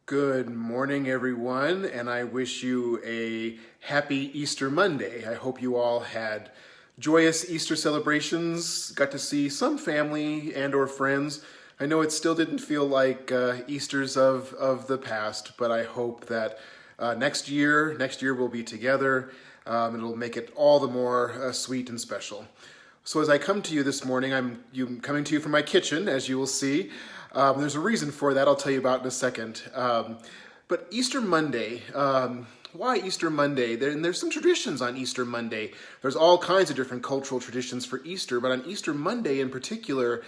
Good morning, everyone, and I wish you a happy Easter Monday. I hope you all had joyous Easter celebrations, got to see some family and or friends. I know it still didn't feel like Easters of the past, but I hope that next year we'll be together. It'll make it all the more sweet and special. So as I come to you this morning, I'm coming to you from my kitchen, as you will see. There's a reason for that I'll tell you about in a second. But Easter Monday, why Easter Monday? There's some traditions on Easter Monday. There's all kinds of different cultural traditions for Easter, but on Easter Monday in particular,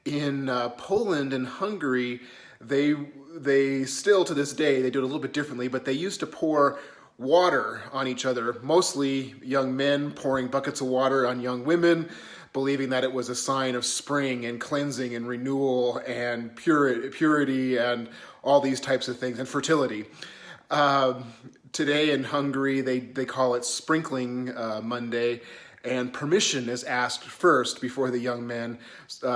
in Poland and Hungary, they still to this day, they do it a little bit differently, but they used to pour water on each other, mostly young men pouring buckets of water on young women, believing that it was a sign of spring and cleansing and renewal and purity and all these types of things, and fertility. Today in Hungary, they call it Sprinkling Monday, and permission is asked first before the young men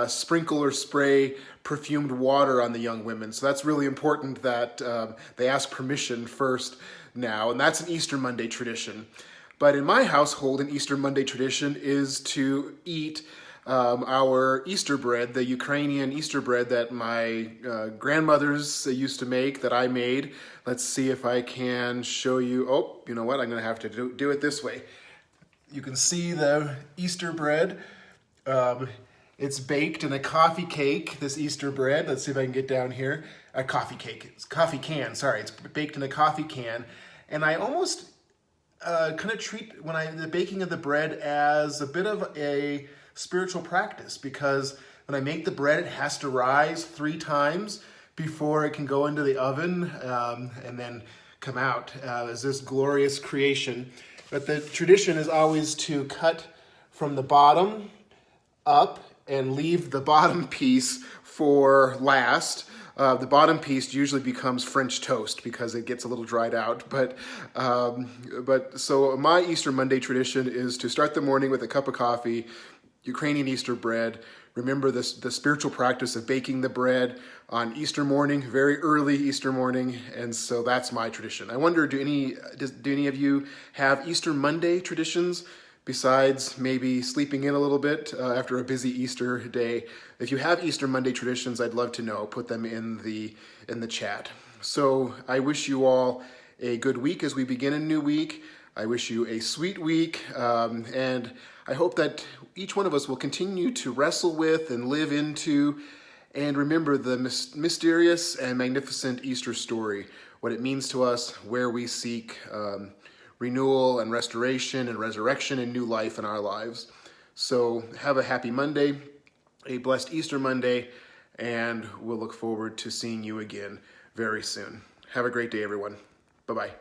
sprinkle or spray perfumed water on the young women. So that's really important that they ask permission first now, and that's an Easter Monday tradition. But in my household, an Easter Monday tradition is to eat our Easter bread, the Ukrainian Easter bread that my grandmothers used to make, that I made. Let's see if I can show you. Oh, you know what? I'm going to have to do it this way. You can see the Easter bread. It's baked in a coffee cake, this Easter bread. Let's see if I can get down here. A coffee cake. It's coffee can, sorry. It's baked in a coffee can. And I almost kind of treat the baking of the bread as a bit of a spiritual practice, because when I make the bread, it has to rise 3 times before it can go into the oven and then come out as this glorious creation. But the tradition is always to cut from the bottom up and leave the bottom piece for last. The bottom piece usually becomes French toast because it gets a little dried out. But so my Easter Monday tradition is to start the morning with a cup of coffee, Ukrainian Easter bread. Remember the spiritual practice of baking the bread on Easter morning, very early Easter morning, and so that's my tradition. I wonder, do any of you have Easter Monday traditions besides maybe sleeping in a little bit after a busy Easter day? If you have Easter Monday traditions, I'd love to know. Put them in the chat. So I wish you all a good week as we begin a new week. I wish you a sweet week, and I hope that each one of us will continue to wrestle with and live into and remember the mysterious and magnificent Easter story, what it means to us, where we seek renewal and restoration and resurrection and new life in our lives. So have a happy Monday, a blessed Easter Monday, and we'll look forward to seeing you again very soon. Have a great day, everyone. Bye-bye.